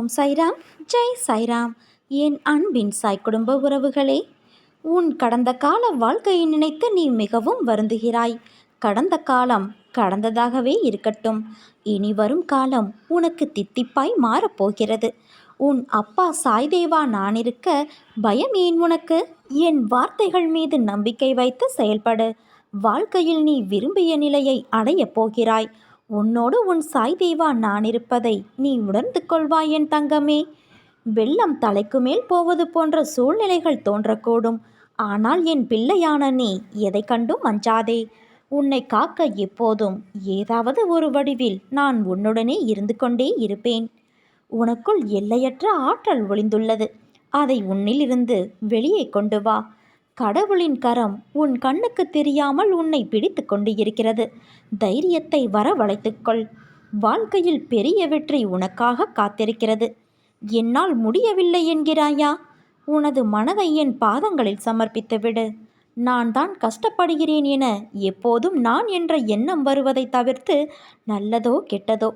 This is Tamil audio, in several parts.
ஓம் சாய்ராம். ஜெய் சாய்ராம். என் அன்பின் சாய் குடும்ப உறவுகளே, உன் கடந்த கால வாழ்க்கையை நினைத்து நீ மிகவும் வருந்துகிறாய். கடந்த காலம் கடந்ததாகவே இருக்கட்டும். இனி வரும் காலம் உனக்கு தித்திப்பாய் மாறப்போகிறது. உன் அப்பா சாய்தேவா நான் இருக்க பயம் ஏன் உனக்கு? என் வார்த்தைகள் மீது நம்பிக்கை வைத்து செயல்படு. வாழ்க்கையில் நீ விரும்பிய நிலையை அடையப் போகிறாய். உன்னோடு உன் சாய்தேவா நான் இருப்பதை நீ உணர்ந்து கொள்வாய் என் தங்கமே. வெள்ளம் தலைக்கு மேல் போவது போன்ற சூழ்நிலைகள் தோன்றக்கூடும். ஆனால் என் பிள்ளையான நீ எதை கண்டும் அஞ்சாதே. உன்னை காக்க எப்போதும் ஏதாவது ஒரு வடிவில் நான் உன்னுடனே இருந்து கொண்டே இருப்பேன். உனக்குள் எல்லையற்ற ஆற்றல் ஒளிந்துள்ளது. அதை உன்னிலிருந்து வெளியே கொண்டு வா. கடவுளின் கரம் உன் கண்ணுக்கு தெரியாமல் உன்னை பிடித்து கொண்டு இருக்கிறது. தைரியத்தை வரவழைத்துக்கொள். வாழ்க்கையில் பெரிய வெற்றி உனக்காக காத்திருக்கிறது. என்னால் முடியவில்லை என்கிறாயா? உனது மனதை என் பாதங்களில் சமர்ப்பித்துவிடு. நான் தான் கஷ்டப்படுகிறேன் என எப்போதும் நான் என்ற எண்ணம் வருவதை தவிர்த்து, நல்லதோ கெட்டதோ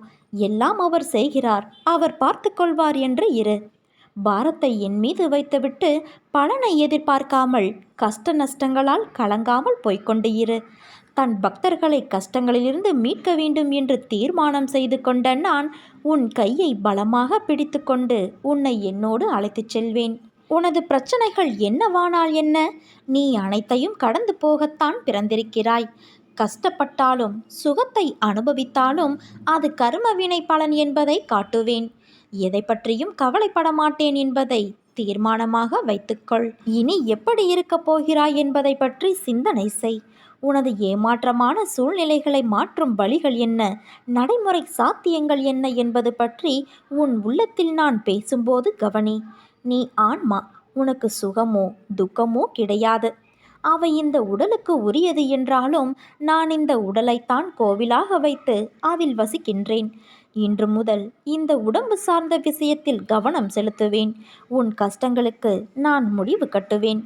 எல்லாம் அவர் செய்கிறார், அவர் பார்த்து கொள்வார் என்று இரு. பாரத்தை என் மீது வைத்துவிட்டு பலனை எதிர்பார்க்காமல் கஷ்ட நஷ்டங்களால் கலங்காமல் போய்கொண்டு இரு. தன் பக்தர்களை கஷ்டங்களிலிருந்து மீட்க வேண்டும் என்று தீர்மானம் செய்து கொண்ட நான் உன் கையை பலமாக பிடித்து கொண்டு உன்னை என்னோடு அழைத்துச் செல்வேன். உனது பிரச்சனைகள் என்னவானால் என்ன? நீ அனைத்தையும் கடந்து போகத்தான் பிறந்திருக்கிறாய். கஷ்டப்பட்டாலும் சுகத்தை அனுபவித்தாலும் அது கர்மவினை பலன் என்பதை காட்டுவேன். எதை பற்றியும் கவலைப்பட மாட்டேன் என்பதை தீர்மானமாக வைத்துக்கொள். இனி எப்படி இருக்கப் போகிறாய் என்பதை பற்றி சிந்தனை செய். உனது ஏமாற்றமான சூழ்நிலைகளை மாற்றும் வழிகள் என்ன, நடைமுறை சாத்தியங்கள் என்ன என்பது பற்றி உன் உள்ளத்தில் நான் பேசும்போது கவனி. நீ ஆன்மா. உனக்கு சுகமோ துக்கமோ கிடையாது. அவை இந்த உடலுக்கு உரியது என்றாலும் நான் இந்த உடலைத்தான் கோவிலாக வைத்து அதில் வசிக்கின்றேன். இன்று முதல் இந்த உடம்பு சார்ந்த விஷயத்தில் கவனம் செலுத்துவேன். உன் கஷ்டங்களுக்கு நான் முடிவு கட்டுவேன்.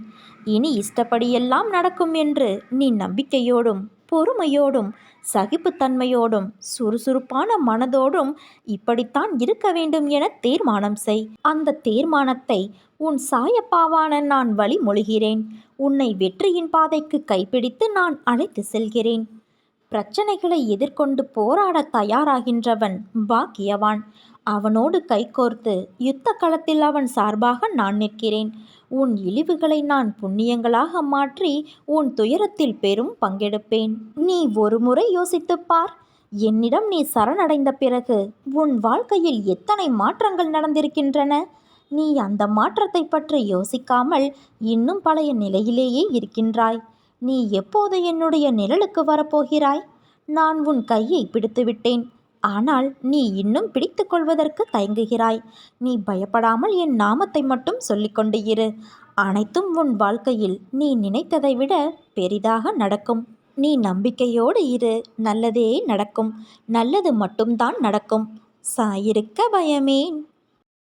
இனி இஷ்டப்படியெல்லாம் நடக்கும் என்று நீ நம்பிக்கையோடும் பொறுமையோடும் சகிப்புத்தன்மையோடும் சுறுசுறுப்பான மனதோடும் இப்படித்தான் இருக்க வேண்டும் என தீர்மானம் செய். அந்த தீர்மானத்தை உன் சாயப்பாவான நான் வழிமொழிகிறேன். உன்னை வெற்றியின் பாதைக்கு கைப்பிடித்து நான் அழைத்து செல்கிறேன். பிரச்சனைகளை எதிர்கொண்டு போராட தயாராகின்றவன் பாக்கியவான். அவனோடு கைகோர்த்து யுத்த களத்தில் அவன் சார்பாக நான் நிற்கிறேன். உன் இழிவுகளை நான் புண்ணியங்களாக மாற்றி உன் துயரத்தில் பெரும் பங்கெடுப்பேன். நீ ஒரு முறை யோசித்துப் பார். என்னிடம் நீ சரணடைந்த பிறகு உன் வாழ்க்கையில் எத்தனை மாற்றங்கள் நடந்திருக்கின்றன. நீ அந்த மாற்றத்தை பற்றி யோசிக்காமல் இன்னும் பழைய நிலையிலேயே இருக்கின்றாய். நீ எப்போது என்னுடைய நிழலுக்கு வரப்போகிறாய்? நான் உன் கையை பிடித்துவிட்டேன். ஆனால் நீ இன்னும் பிடித்து கொள்வதற்கு தயங்குகிறாய். நீ பயப்படாமல் என் நாமத்தை மட்டும் சொல்லிக்கொண்டு இரு. அனைத்தும் உன் வாழ்க்கையில் நீ நினைத்ததை விட பெரிதாக நடக்கும். நீ நம்பிக்கையோடு இரு. நல்லதே நடக்கும். நல்லது மட்டும்தான் நடக்கும். சாயிருக்க பயமேன்.